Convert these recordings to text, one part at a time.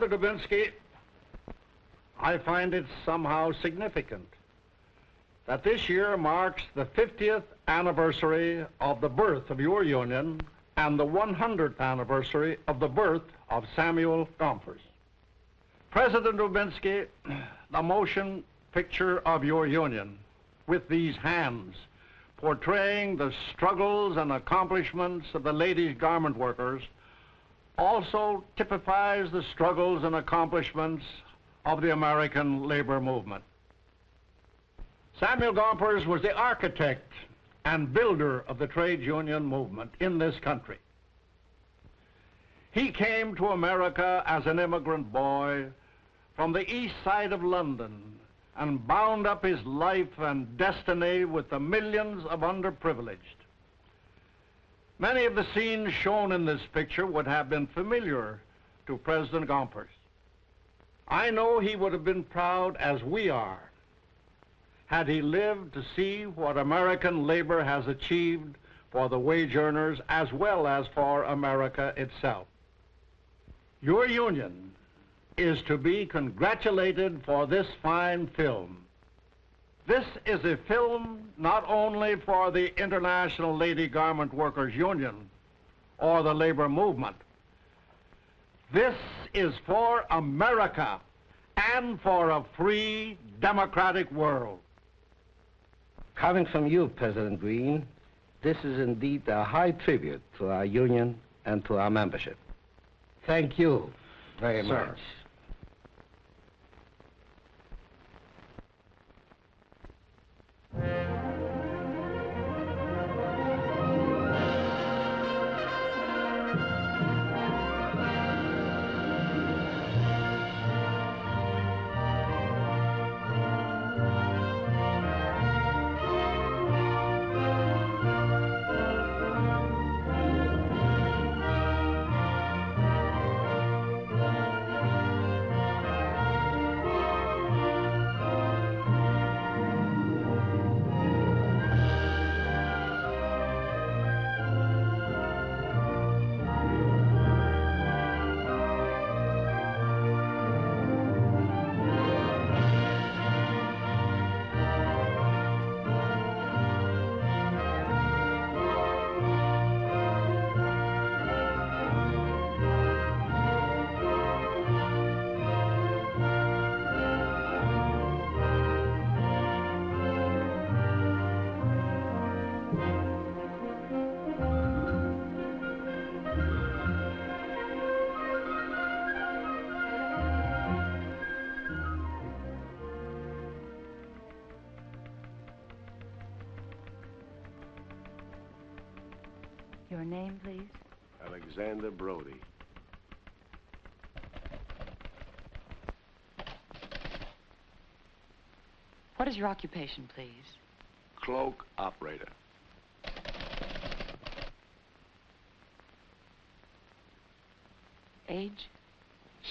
Brother Dubinsky, I find it somehow significant that this year marks the 50th anniversary of the birth of your union and the 100th anniversary of the birth of Samuel Gompers. President Dubinsky, the motion picture of your union with these hands portraying the struggles and accomplishments of the ladies' garment workers also typifies the struggles and accomplishments of the American labor movement. Samuel Gompers was the architect and builder of the trade union movement in this country. He came to America as an immigrant boy from the east side of London and bound up his life and destiny with the millions of underprivileged. Many of the scenes shown in this picture would have been familiar to President Gompers. I know he would have been proud, as we are, had he lived to see what American labor has achieved for the wage earners as well as for America itself. Your union is to be congratulated for this fine film. This is a film not only for the International Lady Garment Workers Union or the labor movement. This is for America and for a free, democratic world. Coming from you, President Green, this is indeed a high tribute to our union and to our membership. Thank you very much. Your name, please? Alexander Brody. What is your occupation, please? Cloak operator. Age?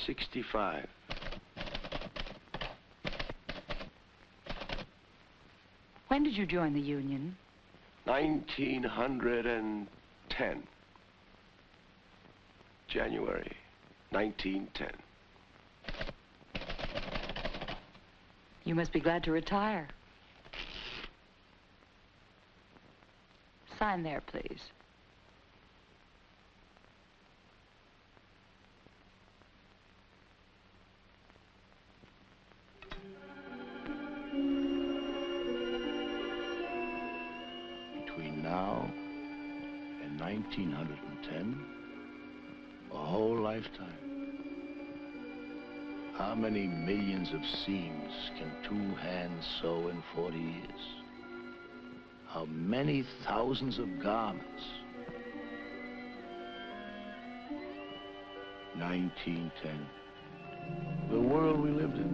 65. When did you join the union? 1910. January 1910. You must be glad to retire. Sign there, please. Between now and 1910, a whole lifetime. How many millions of seams can 2 hands sew in 40 years? How many thousands of garments? 1910. The world we lived in.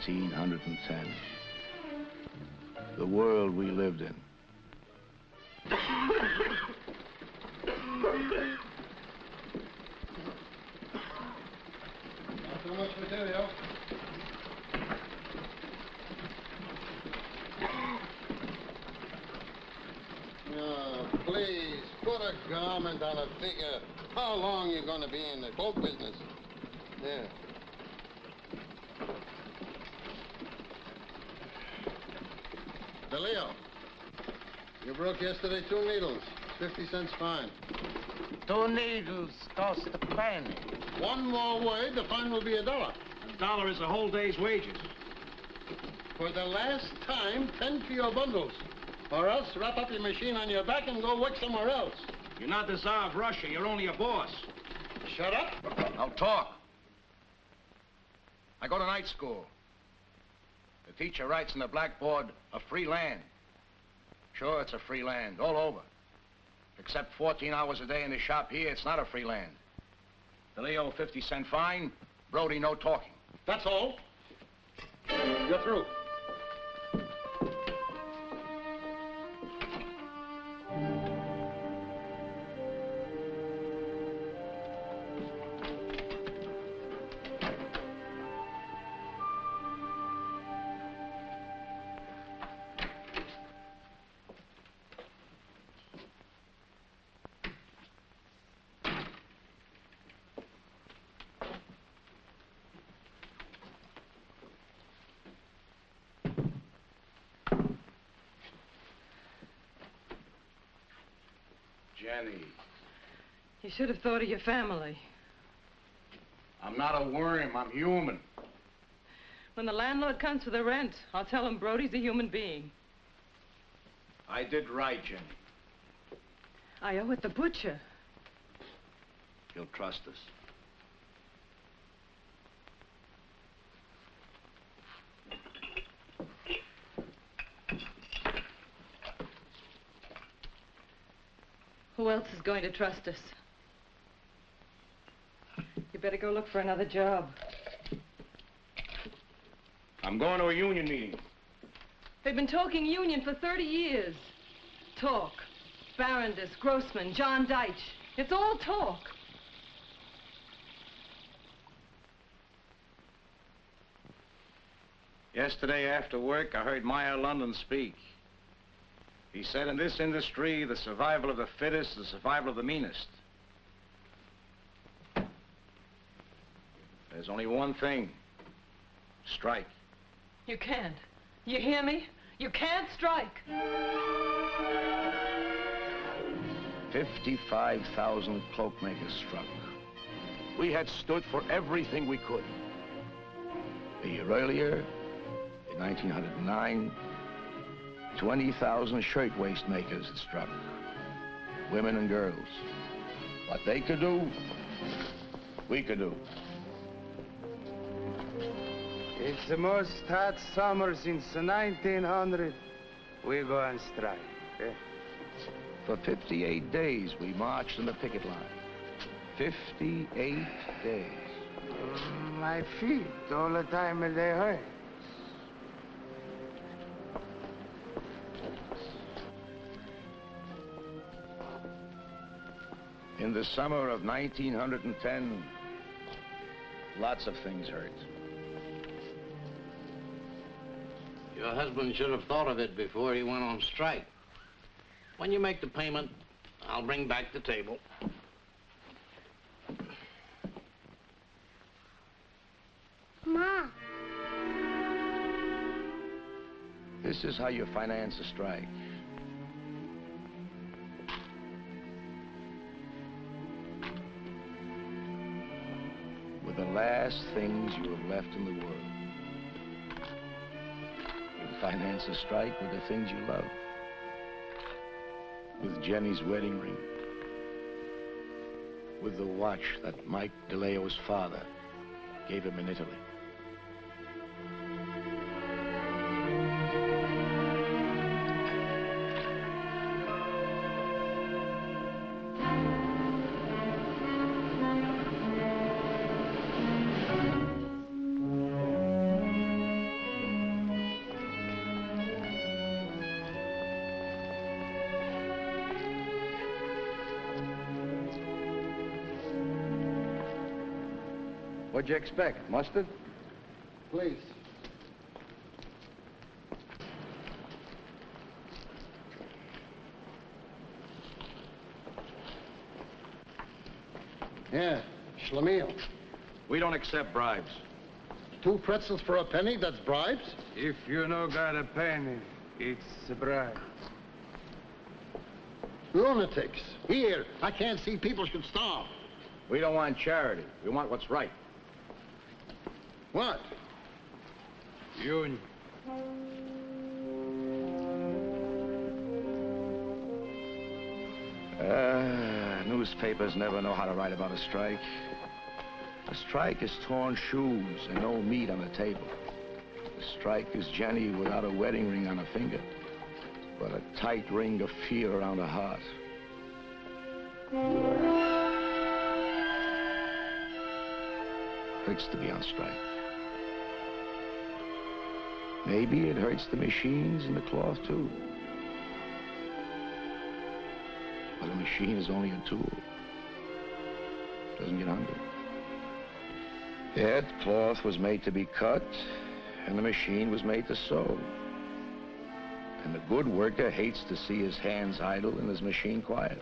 $1910. The world we lived in. Not too much material. Please, put a garment on a figure. How long you gonna be in the cloak business? There. DeLeo, you broke yesterday 2 needles. 50 cents fine. 2 needles cost a penny. One more word, the fine will be $1. $1 is a whole day's wages. For the last time, 10 for your bundles. Or else wrap up your machine on your back and go work somewhere else. You're not the Tsar of Russia. You're only a boss. Shut up. I'll talk. I go to night school. The teacher writes on the blackboard, a free land. Sure, it's a free land, all over. Except 14 hours a day in the shop here, it's not a free land. DeLeo, 50-cent fine. Brody, no talking. That's all. You're through. Jenny, You should have thought of your family. I'm not a worm, I'm human. When the landlord comes for the rent, I'll tell him Brody's a human being. I did right, Jenny. I owe it the butcher. You'll trust us. Who else is going to trust us? You better go look for another job. I'm going to a union meeting. They've been talking union for 30 years. Talk. Barondess, Grossman, John Deitch. It's all talk. Yesterday after work, I heard Meyer London speak. He said in this industry, the survival of the fittest is the survival of the meanest. There's only one thing. Strike. You can't. You hear me? You can't strike. 55,000 cloak makers struck. We had stood for everything we could. A year earlier, in 1909, 20,000 shirtwaist makers had struck. Women and girls. What they could do, we could do. It's the most hot summer since 1900. We go on strike. Eh? For 58 days, we marched on the picket line. 58 days. My feet all the time they hurt. In the summer of 1910, lots of things hurt. Your husband should have thought of it before he went on strike. When you make the payment, I'll bring back the table. Ma. This is how you finance a strike. With the last things you have left in the world. You finance a strike with the things you love. With Jenny's wedding ring. With the watch that Mike DeLeo's father gave him in Italy. What'd you expect? Mustard? Please. Yeah, schlemiel. We don't accept bribes. 2 pretzels for a penny, that's bribes? If you no got a penny, it's a bribe. Lunatics. Here, I can't see people should starve. We don't want charity. We want what's right. What? Union. Newspapers never know how to write about a strike. A strike is torn shoes and no meat on the table. A strike is Jenny without a wedding ring on her finger, but a tight ring of fear around her heart. Hurts to be on strike. Maybe it hurts the machines and the cloth, too. But a machine is only a tool. It doesn't get hungry. Yet, cloth was made to be cut, and the machine was made to sew. And the good worker hates to see his hands idle and his machine quiet.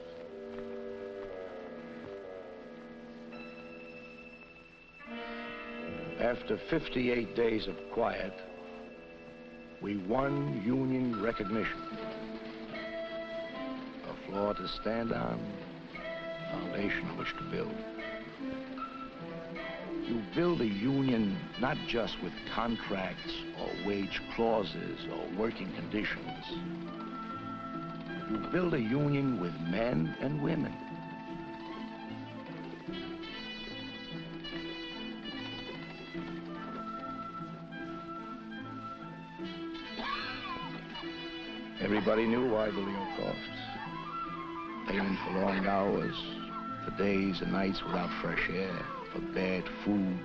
After 58 days of quiet, we won union recognition. A floor to stand on, a foundation on which to build. You build a union not just with contracts or wage clauses or working conditions. You build a union with men and women. Everybody knew why the Leo coughed. Payment for long hours, for days and nights without fresh air, for bad food.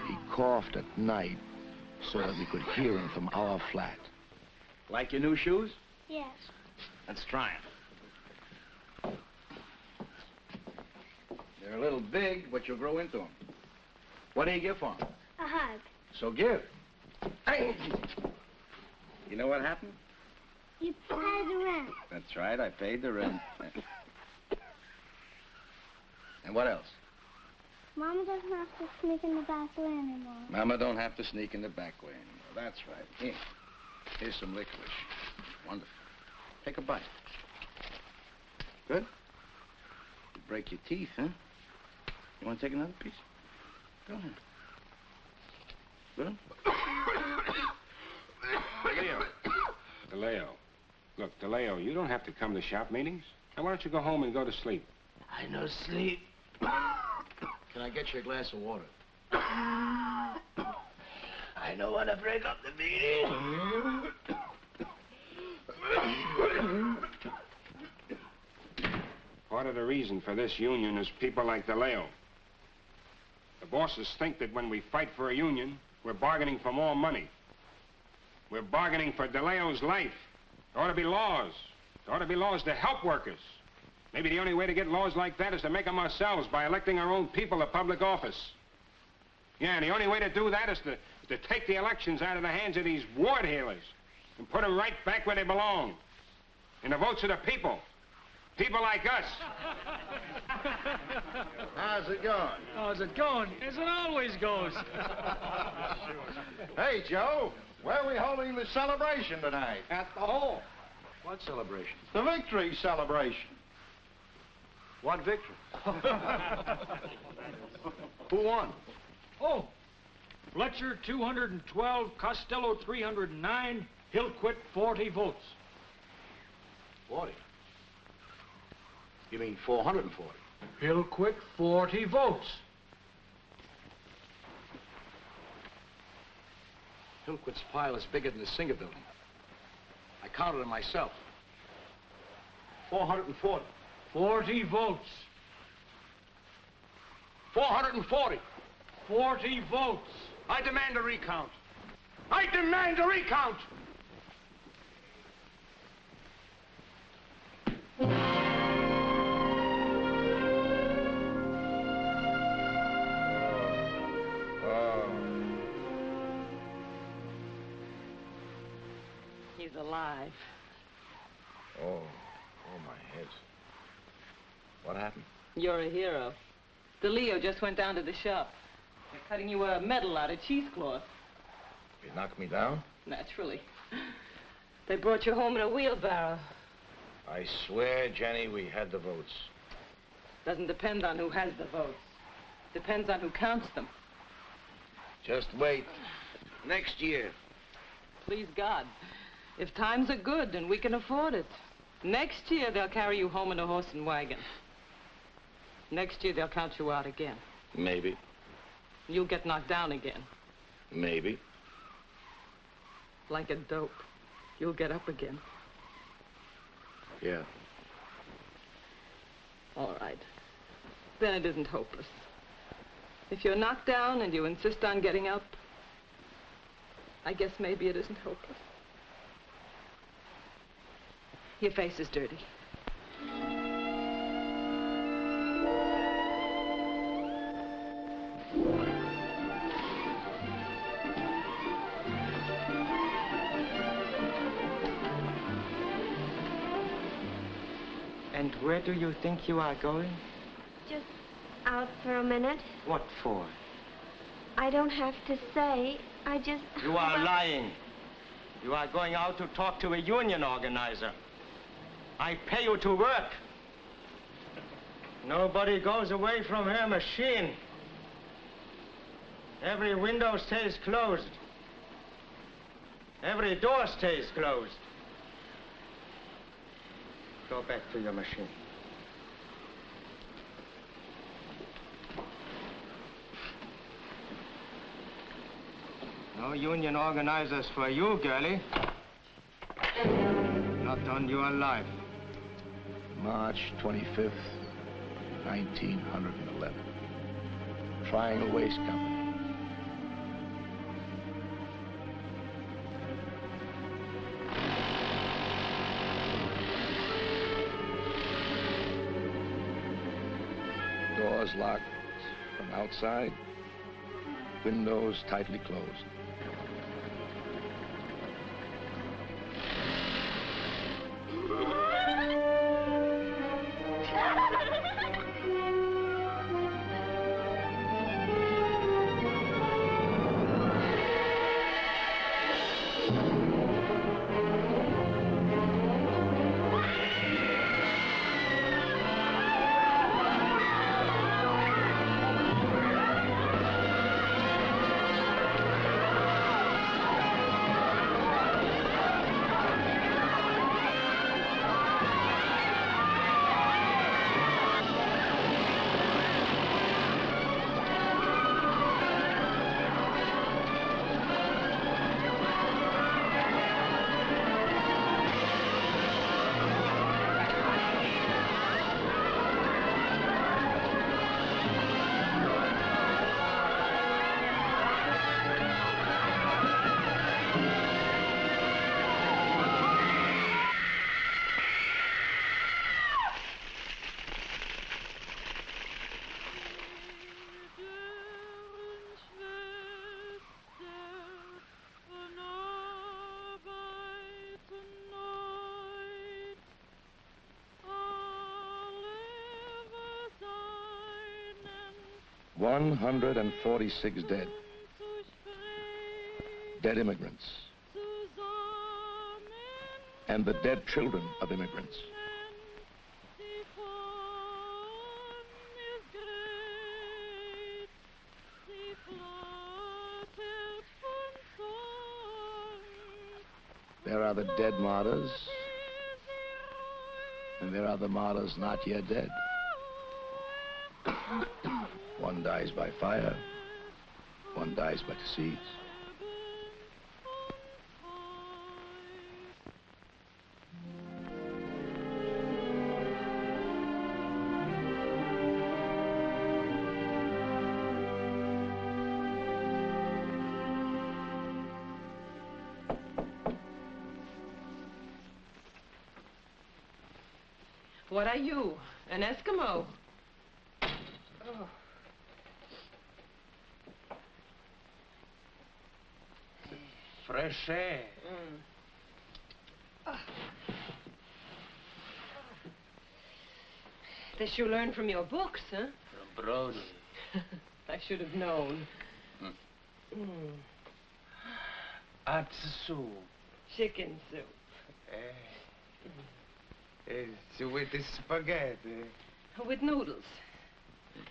He coughed at night so that we could hear him from our flat. Like your new shoes? Yes. Let's try them. They're a little big, but you'll grow into them. What do you give for them? A hug. So give. Hey. You know what happened? You paid the rent. That's right, I paid the rent. And what else? Mama doesn't have to sneak in the back way anymore. Mama don't have to sneak in the back way anymore. That's right. Here. Here's some licorice. Wonderful. Take a bite. Good? You break your teeth, huh? You want to take another piece? Go ahead. Good? DeLeo. Look, DeLeo, you don't have to come to shop meetings. Now, why don't you go home and go to sleep? I no sleep. Can I get you a glass of water? I don't want to break up the meeting. Part of the reason for this union is people like DeLeo. The bosses think that when we fight for a union, we're bargaining for more money. We're bargaining for DeLeo's life. There ought to be laws. There ought to be laws to help workers. Maybe the only way to get laws like that is to make them ourselves by electing our own people to public office. Yeah, and the only way to do that is to take the elections out of the hands of these ward healers and put them right back where they belong. In the votes of the people. People like us. How's it going? How's it going? As it always goes. Hey, Joe, where are we holding the celebration tonight? At the hall. What celebration? The victory celebration. What victory? Who won? Oh, Fletcher 212, Costello 309, Hillquit 40 votes. 40? You mean 440? Hillquit 40 votes. Hillquit's pile is bigger than the Singer building. I counted it myself. 440. 40 votes. 440. 40 votes. I demand a recount. I demand a recount! He's alive. Oh, my head. What happened? You're a hero. The Leo just went down to the shop. They're cutting you a medal out of cheesecloth. You knocked me down? Naturally. They brought you home in a wheelbarrow. I swear, Jenny, we had the votes. Doesn't depend on who has the votes. Depends on who counts them. Just wait. Next year. Please God. If times are good and we can afford it, next year they'll carry you home in a horse and wagon. Next year they'll count you out again. Maybe. You'll get knocked down again. Maybe. Like a dope. You'll get up again. Yeah. All right. Then it isn't hopeless. If you're knocked down and you insist on getting up, I guess maybe it isn't hopeless. Your face is dirty. And where do you think you are going? Just out for a minute. What for? I don't have to say. I just... You are lying. You are going out to talk to a union organizer. I pay you to work. Nobody goes away from her machine. Every window stays closed. Every door stays closed. Go back to your machine. No union organizers for you, girlie. Not on your life. March 25th, 1911. Triangle Waste Company. Doors locked from outside, windows tightly closed. $146 dead. Dead immigrants. And the dead children of immigrants. There are the dead martyrs, and there are the martyrs not yet dead. One dies by fire, one dies by disease. What are you, an Eskimo? Oh. Fresh air. This you learned from your books, huh? From Broadway. I should have known. Hot soup. Chicken soup. It's with the spaghetti. With noodles.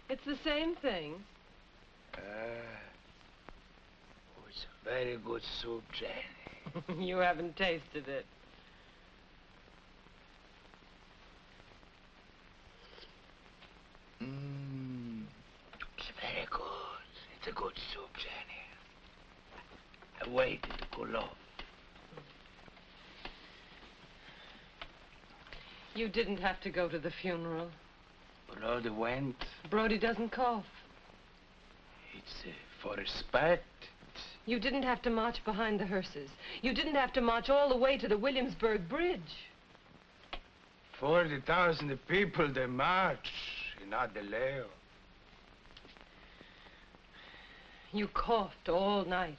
It's the same thing. It's a very good soup, Jenny. You haven't tasted it. It's very good. It's a good soup, Jenny. I waited to cool off. You didn't have to go to the funeral. Brody went. Brody doesn't cough. It's for respect. You didn't have to march behind the hearses. You didn't have to march all the way to the Williamsburg Bridge. 40,000 people, they march. Not the Leo. You coughed all night.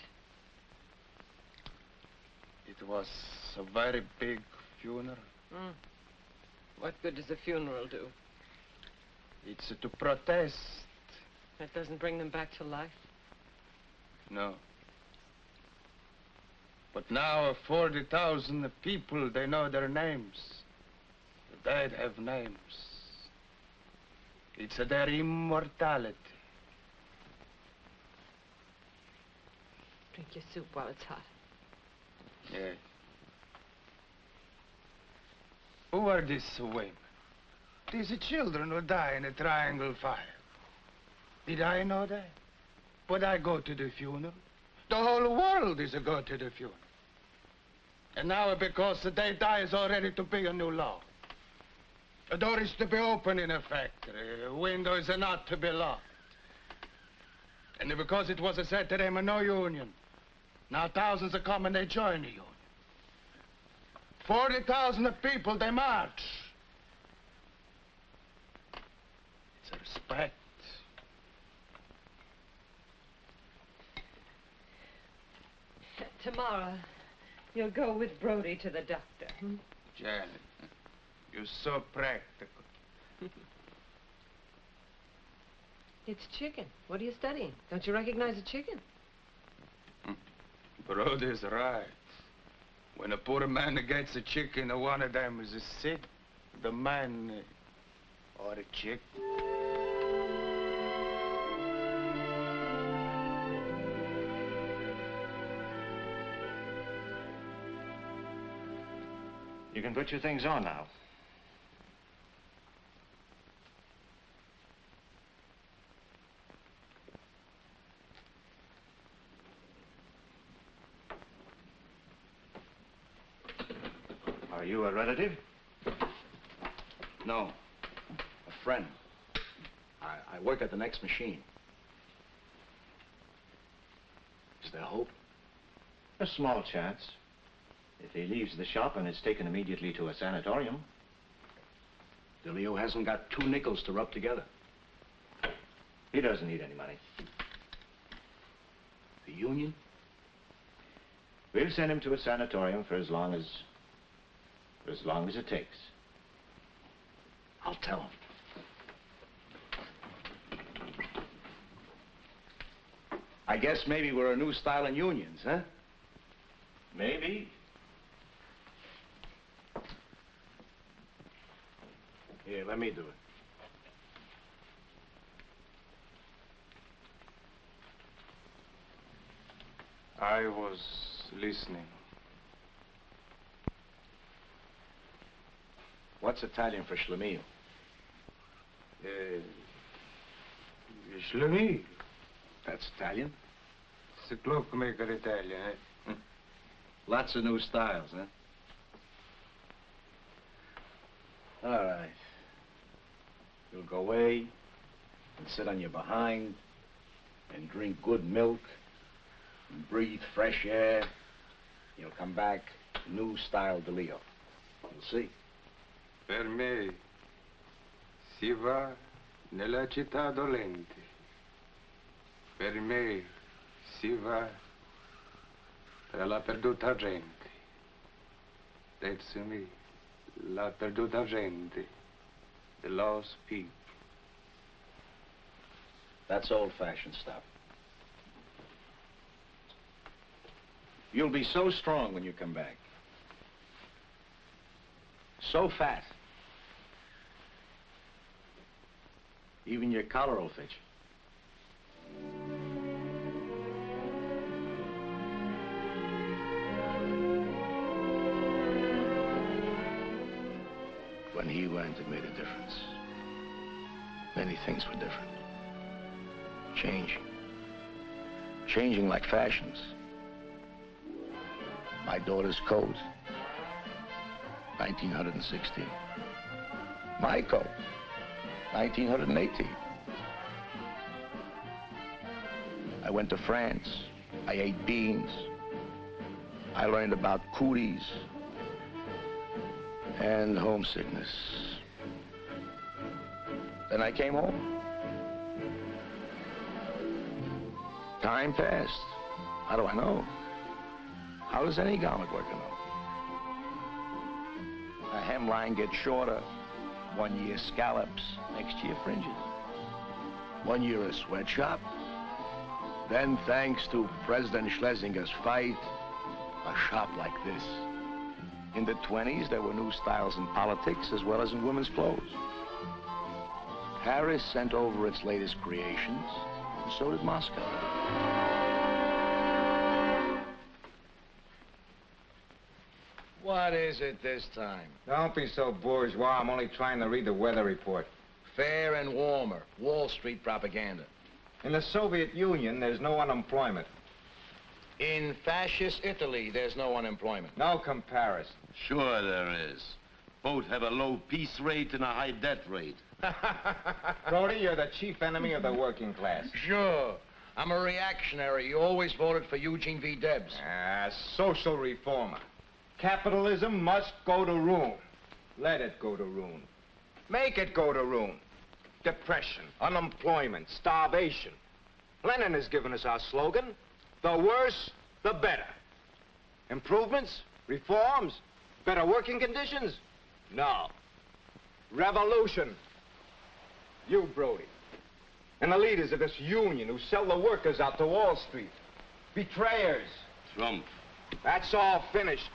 It was a very big funeral. What good does a funeral do? It's to protest. That doesn't bring them back to life. No. But now 40,000 people, they know their names. The dead have names. It's their immortality. Drink your soup while it's hot. Yeah. Who are these women? These children who die in a triangle fire. Did I know that? But I go to the funeral. The whole world is a go to the funeral. And now because they die is already to be a new law. A door is to be open in a factory. A window is not to be locked. And because it was said to them, no union. Now thousands are coming, they join the union. 40,000 people, they march. It's a respect. Tomorrow, you'll go with Brody to the doctor. Janet, you're so practical. It's chicken. What are you studying? Don't you recognize a chicken? Brody's right. When a poor man gets a chicken, one of them is sick. The man or a chick. You can put your things on now. Are you a relative? No. A friend. I work at the next machine. Is there hope? A small chance. If he leaves the shop and is taken immediately to a sanatorium. DeLeo hasn't got 2 nickels to rub together. He doesn't need any money. The union? We'll send him to a sanatorium for as long as it takes. I'll tell him. I guess maybe we're a new style in unions, huh? Maybe. Here, let me do it. I was listening. What's Italian for Schlemiel? Schlemiel. That's Italian? It's a cloakmaker Italian, eh? Lots of new styles, huh? All right. You'll go away and sit on your behind and drink good milk and breathe fresh air. You'll come back new style DeLeo. You'll see. Per me si va nella città dolente. Per me si va per la perduta gente. Lezzami la perduta gente, the lost people. That's old-fashioned stuff. You'll be so strong when you come back. So fat. Even your collar will fit you. When he went, it made a difference. Many things were different. Changing. Changing like fashions. My daughter's coat, 1916. My coat, 1918. I went to France. I ate beans. I learned about cooties and homesickness. Then I came home. Time passed. How do I know? How does any garment worker know? A hemline gets shorter. 1 year scallops, next year fringes. 1 year a sweatshop. Then, thanks to President Schlesinger's fight, a shop like this. In the 20s, there were new styles in politics as well as in women's clothes. Paris sent over its latest creations, and so did Moscow. What is it this time? Don't be so bourgeois. I'm only trying to read the weather report. Fair and warmer. Wall Street propaganda. In the Soviet Union, there's no unemployment. In fascist Italy, there's no unemployment. No comparison. Sure there is. Both have a low peace rate and a high debt rate. Brody, you're the chief enemy of the working class. Sure. I'm a reactionary. You always voted for Eugene V. Debs. Social reformer. Capitalism must go to ruin. Let it go to ruin. Make it go to ruin. Depression, unemployment, starvation. Lenin has given us our slogan, the worse, the better. Improvements, reforms, better working conditions? No. Revolution. You, Brody, and the leaders of this union who sell the workers out to Wall Street. Betrayers. Trump. That's all finished.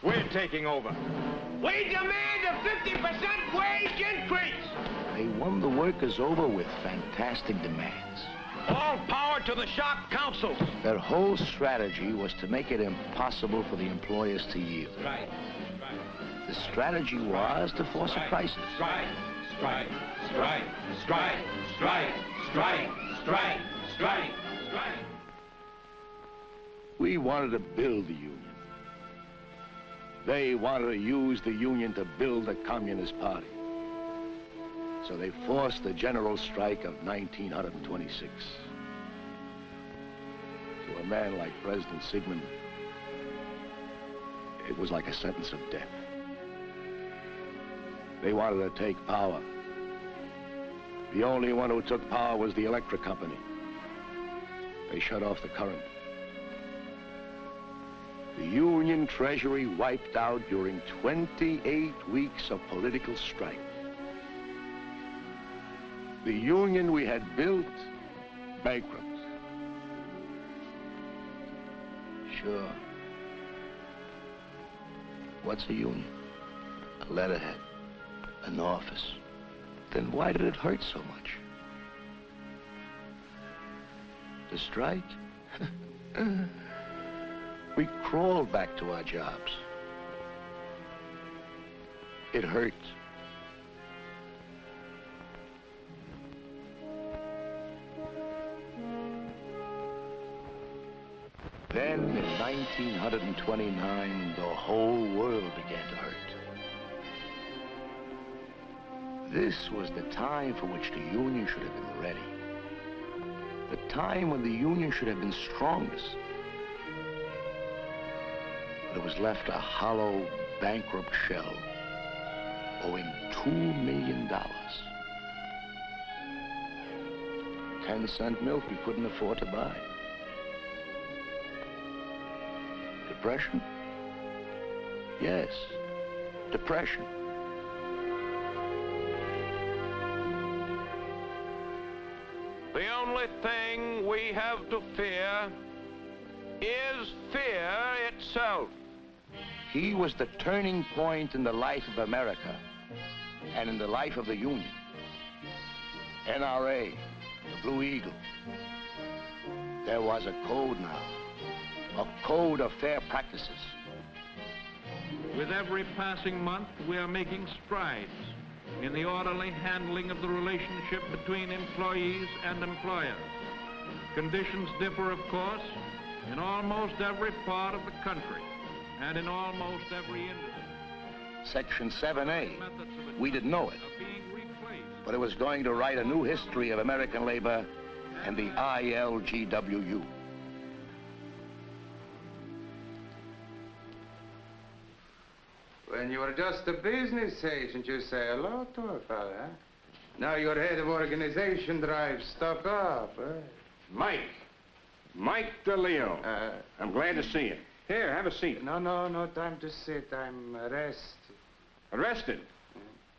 We're taking over. We demand a 50% wage increase! They won the workers over with fantastic demands. All power to the shop councils. Their whole strategy was to make it impossible for the employers to yield. Strike. The strategy was to force a crisis. Strike. Strike. Strike. Strike. Strike. Strike. Strike. Strike. Strike. We wanted to build the union. They wanted to use the union to build the Communist Party. So they forced the general strike of 1926. To a man like President Sigmund, it was like a sentence of death. They wanted to take power. The only one who took power was the electric company. They shut off the current. The Union Treasury wiped out during 28 weeks of political strife. The union we had built, bankrupt. Sure. What's a union? A letterhead, an office. Then why did it hurt so much? The strike? We crawled back to our jobs. It hurt. Then, in 1929, the whole world began to hurt. This was the time for which the Union should have been ready. The time when the Union should have been strongest. But it was left a hollow, bankrupt shell, owing $2 million. 10-cent milk we couldn't afford to buy. Depression? Yes, Depression. The only thing we have to fear is fear itself. He was the turning point in the life of America and in the life of the Union. NRA, the Blue Eagle. There was a code now, a code of fair practices. With every passing month, we are making strides in the orderly handling of the relationship between employees and employers. Conditions differ, of course, in almost every part of the country and in almost every industry. Section 7A, we didn't know it, but it was going to write a new history of American labor and the ILGWU. When you were just a business agent, you say hello to a fella, huh? Now you're head of organization, drive stock up, huh? Mike DeLeo. I'm glad to see you. Here, have a seat. No time to sit. I'm arrested. Arrested?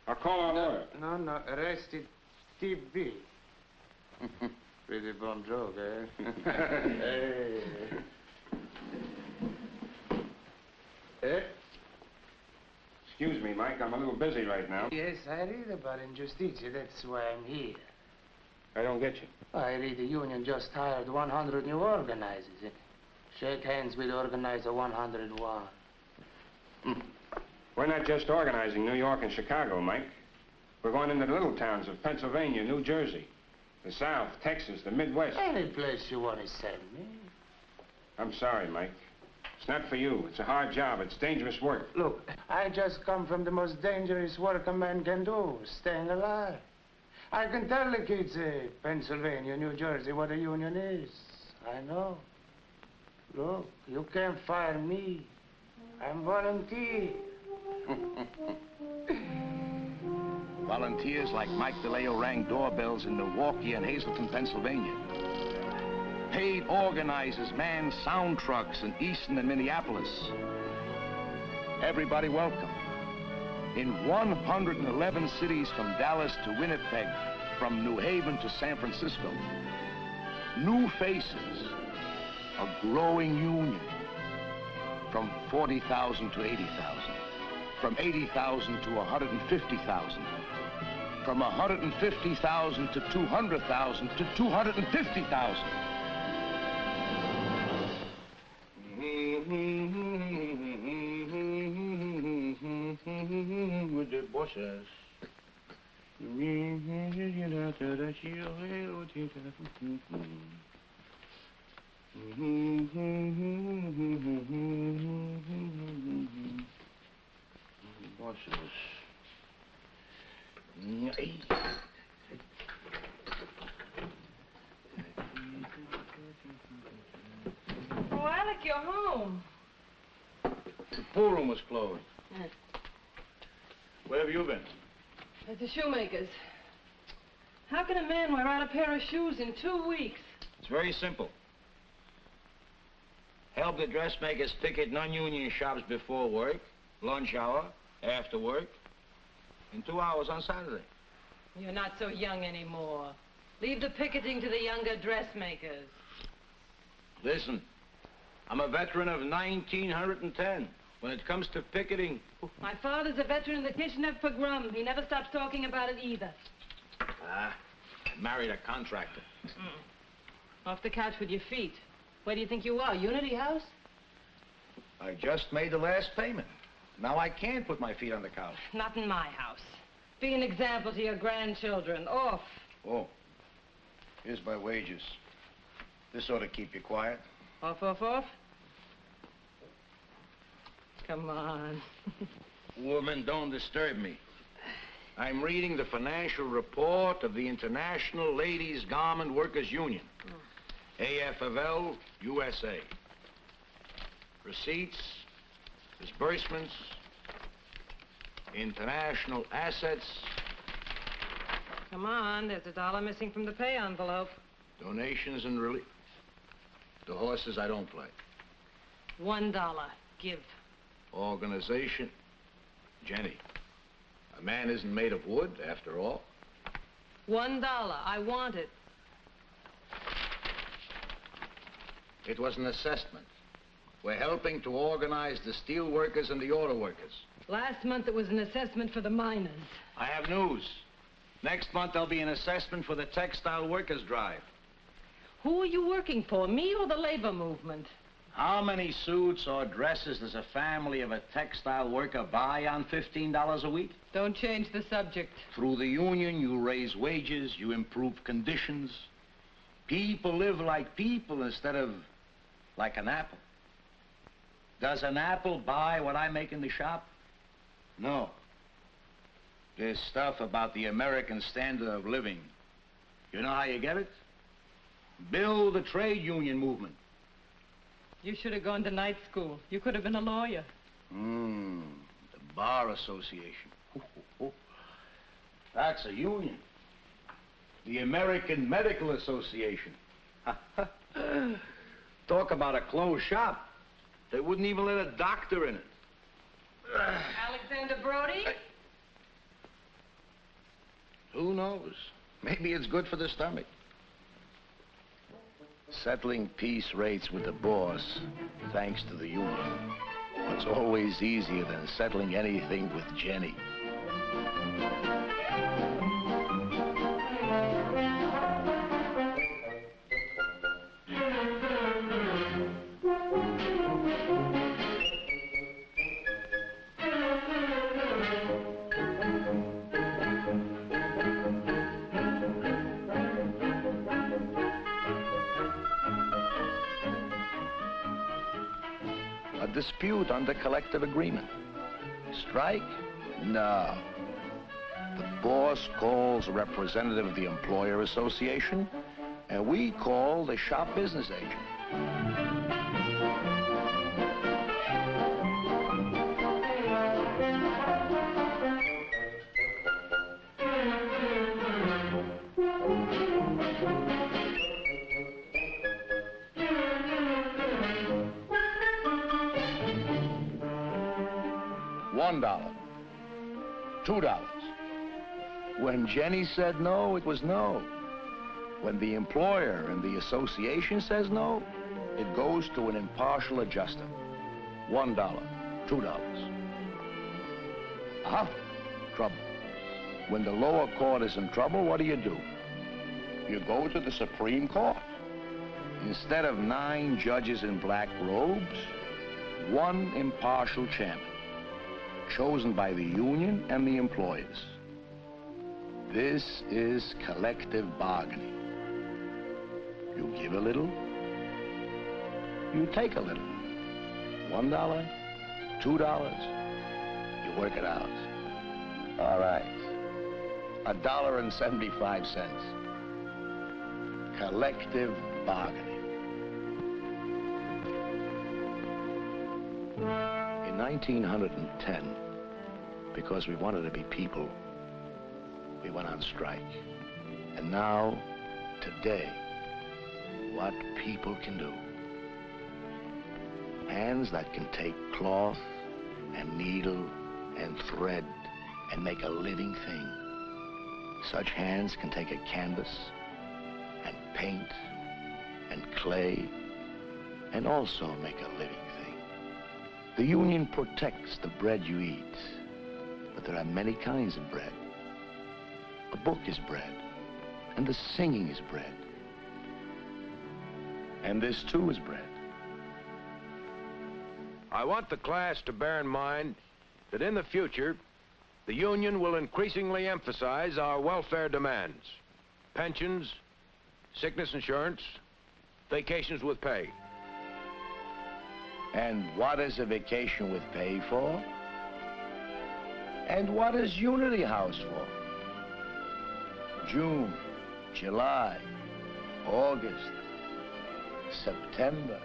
I'll call our lawyer. No, arrested TB. Pretty bum joke, eh? Hey. Eh? Excuse me, Mike. I'm a little busy right now. Yes, I read about injustice. That's why I'm here. I don't get you. I read the union just hired 100 new organizers. Shake hands with organizer 101. We're not just organizing New York and Chicago, Mike. We're going into the little towns of Pennsylvania, New Jersey, the South, Texas, the Midwest. Any place you want to send me. I'm sorry, Mike. It's not for you. It's a hard job. It's dangerous work. Look, I just come from the most dangerous work a man can do, staying alive. I can tell the kids, Pennsylvania, New Jersey, what a union is. I know. Look, you can't fire me. I'm volunteer. Volunteers like Mike DeLeo rang doorbells in Milwaukee and Hazleton, Pennsylvania. Paid organizers manned sound trucks in Easton and Minneapolis. Everybody welcome. In 111 cities from Dallas to Winnipeg, from New Haven to San Francisco. New faces, a growing union. From 40,000 to 80,000. From 80,000 to 150,000. From 150,000 to 200,000 to 250,000. With the bosses. Bosses. Oh, Alec, you're home. The pool room was closed. Where have you been? At the shoemaker's. How can a man wear out a pair of shoes in 2 weeks? It's very simple. Help the dressmakers picket non-union shops before work, lunch hour, after work, and 2 hours on Saturday. You're not so young anymore. Leave the picketing to the younger dressmakers. Listen, I'm a veteran of 1910. When it comes to picketing... My father's a veteran of the Kishinev pogrom. He never stops talking about it either. I married a contractor. Off the couch with your feet. Where do you think you are, Unity House? I just made the last payment. Now I can't put my feet on the couch. Not in my house. Be an example to your grandchildren. Off. Oh, here's my wages. This ought to keep you quiet. Off. Come on. Woman, don't disturb me. I'm reading the financial report of the International Ladies Garment Workers Union. AFL, USA. Receipts, disbursements, international assets. Come on, there's $1 missing from the pay envelope. Donations and relief. The horses I don't play. $1. Give. Organization. Jenny, a man isn't made of wood, after all. $1. I want it. It was an assessment. We're helping to organize the steel workers and the auto workers. Last month it was an assessment for the miners. I have news. Next month there'll be an assessment for the textile workers' drive. Who are you working for, me or the labor movement? How many suits or dresses does a family of a textile worker buy on $15 a week? Don't change the subject. Through the union, you raise wages, you improve conditions. People live like people instead of like an apple. Does an apple buy what I make in the shop? No. This stuff about the American standard of living, you know how you get it? Build the trade union movement. You should have gone to night school. You could have been a lawyer. The Bar Association. That's a union. The American Medical Association. Talk about a closed shop. They wouldn't even let a doctor in it. Alexander Brody? Who knows? Maybe it's good for the stomach. Settling piece rates with the boss, thanks to the union. It's always easier than settling anything with Jenny. Dispute under collective agreement. Strike? No. The boss calls a representative of the employer association, and we call the shop business agent. $1, $2. When Jenny said no, it was no. When the employer and the association says no, it goes to an impartial adjuster. $1, $2. Trouble. When the lower court is in trouble, what do? You go to the Supreme Court. Instead of 9 judges in black robes, 1 impartial champion, chosen by the union and the employers. This is collective bargaining. You give a little, you take a little. $1, $2, you work it out. All right, $1.75. Collective bargaining. In 1910, because we wanted to be people, we went on strike. And now, today, what people can do. Hands that can take cloth and needle and thread and make a living thing. Such hands can take a canvas and paint and clay and also make a living thing. The union protects the bread you eat, but there are many kinds of bread. A book is bread, and the singing is bread. And this too is bread. I want the class to bear in mind that in the future, the union will increasingly emphasize our welfare demands. Pensions, sickness insurance, vacations with pay. And what is a vacation with pay for? And what is Unity House for? June, July, August, September.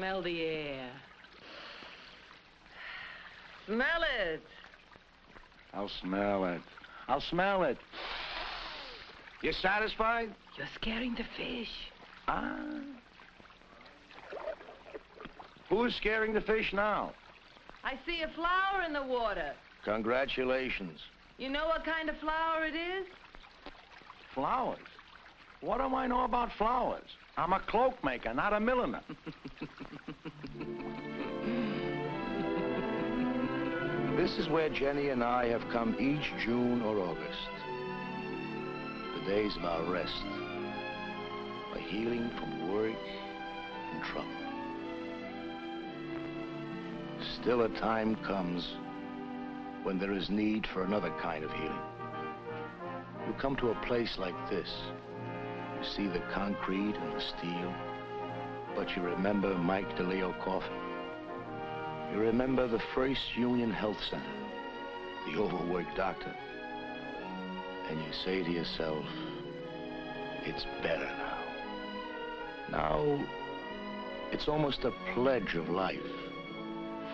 Smell the air. Smell it. I'll smell it. I'll smell it. You satisfied? You're scaring the fish. Ah. Who's scaring the fish now? I see a flower in the water. Congratulations. You know what kind of flower it is? Flowers? What do I know about flowers? I'm a cloak maker, not a milliner. This is where Jenny and I have come each June or August. The days of our rest. A healing from work and trouble. Still a time comes when there is need for another kind of healing. You come to a place like this. You see the concrete and the steel, but you remember Mike DeLeo coffin. You remember the first Union Health Center, the overworked doctor. And you say to yourself, it's better now. Now, it's almost a pledge of life.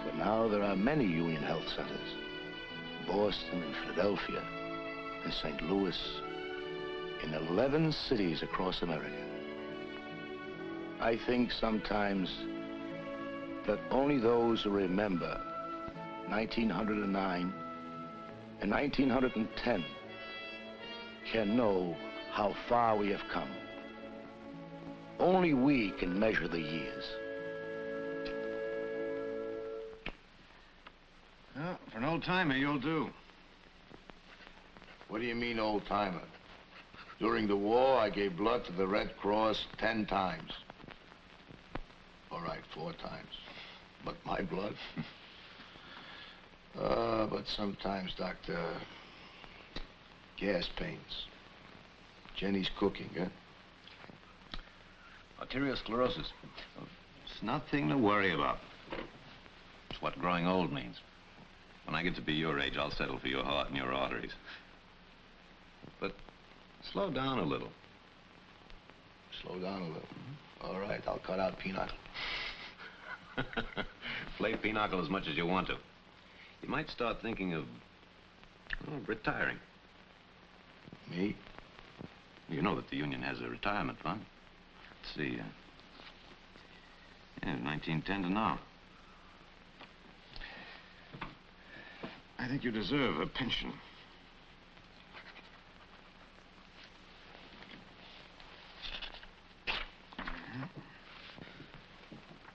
For now, there are many Union Health Centers. Boston and Philadelphia and St. Louis, in 11 cities across America. I think sometimes that only those who remember 1909 and 1910 can know how far we have come. Only we can measure the years. Well, for an old-timer, you'll do. What do you mean, old-timer? During the war, I gave blood to the Red Cross 10 times. All right, 4 times. But my blood? But sometimes, Doctor, gas pains. Jenny's cooking, huh? Arteriosclerosis. It's nothing to worry about. It's what growing old means. When I get to be your age, I'll settle for your heart and your arteries. But slow down a little. Slow down a little. All right, I'll cut out pinochle. Play pinochle as much as you want to. You might start thinking of retiring. Me? You know that the union has a retirement fund. Let's see. 1910 to now. I think you deserve a pension.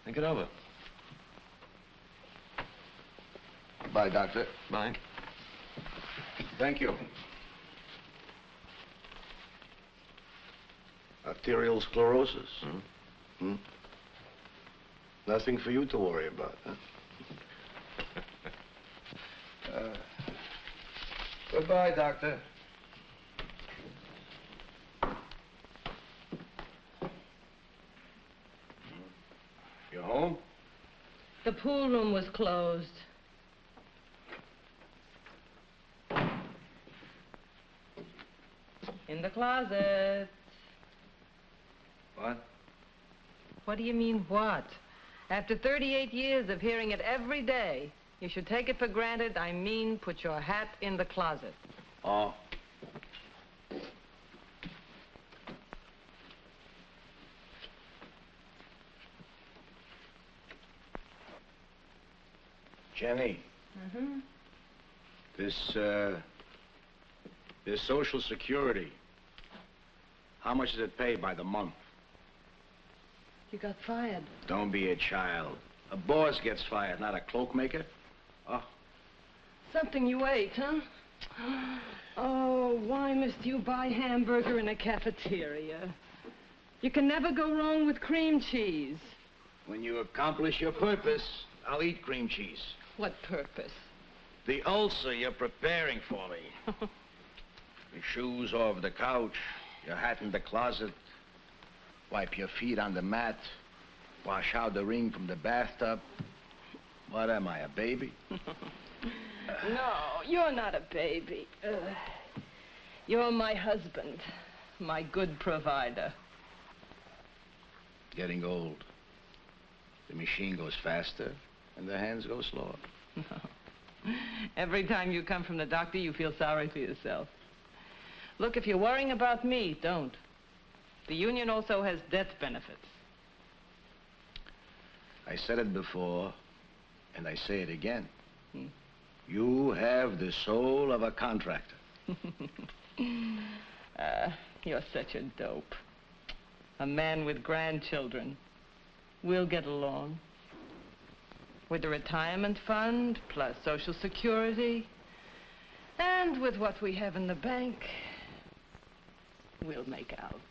Think it over. Bye, Doctor. Bye. Thank you. Arterial sclerosis. Nothing for you to worry about, huh? Goodbye, Doctor. You home? The pool room was closed. In the closet. What? What do you mean, what? After 38 years of hearing it every day, you should take it for granted I mean put your hat in the closet. Oh. Jenny. Mm-hmm. This Social Security, how much is it paid by the month? You got fired. Don't be a child. A boss gets fired, not a cloak maker. Oh. Something you ate, huh? Oh, why must you buy hamburger in a cafeteria? You can never go wrong with cream cheese. When you accomplish your purpose, I'll eat cream cheese. What purpose? The ulcer you're preparing for me. Your shoes off the couch, your hat in the closet, wipe your feet on the mat, wash out the ring from the bathtub. What am I, a baby? No, you're not a baby. You're my husband, my good provider. Getting old. The machine goes faster, and the hands go slower. No. Every time you come from the doctor, you feel sorry for yourself. Look, if you're worrying about me, don't. The union also has death benefits. I said it before, and I say it again. You have the soul of a contractor. You're such a dope. A man with grandchildren. We'll get along. With the retirement fund, plus Social Security, and with what we have in the bank, we'll make out.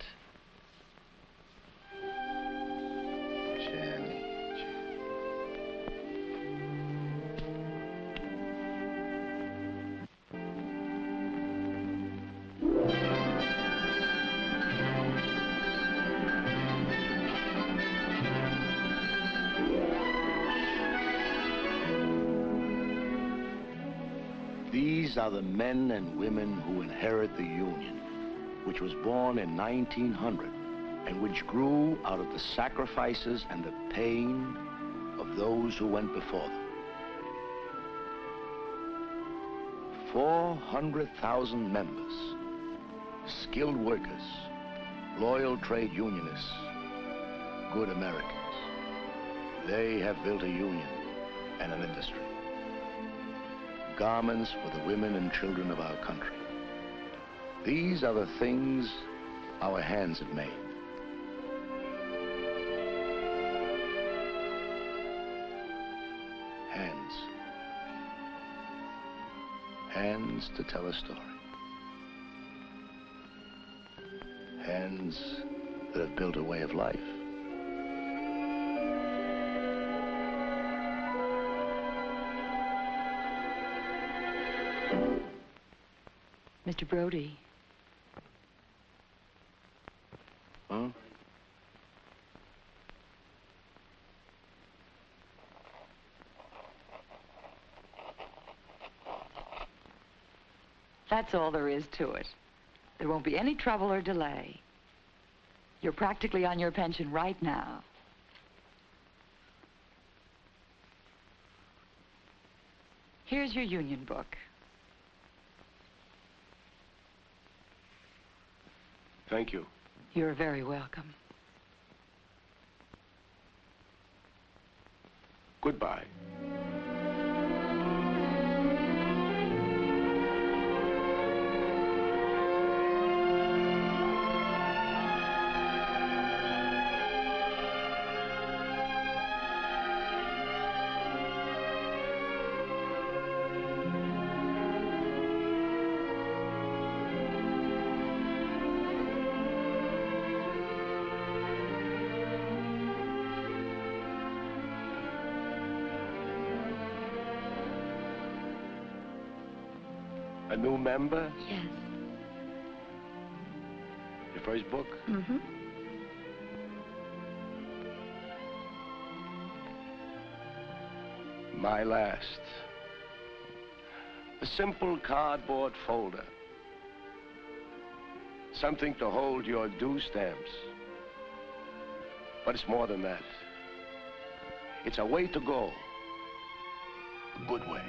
These are the men and women who inherit the Union, which was born in 1900 and which grew out of the sacrifices and the pain of those who went before them. 400,000 members, skilled workers, loyal trade unionists, good Americans. They have built a union and an industry. Garments for the women and children of our country. These are the things our hands have made. Hands. Hands to tell a story. Hands that have built a way of life. Mr. Brody. Huh? That's all there is to it. There won't be any trouble or delay. You're practically on your pension right now. Here's your union book. Thank you. You're very welcome. Goodbye. A new member? Yes. Your first book? Mm-hmm. My last. A simple cardboard folder. Something to hold your due stamps. But it's more than that. It's a way to go. A good way.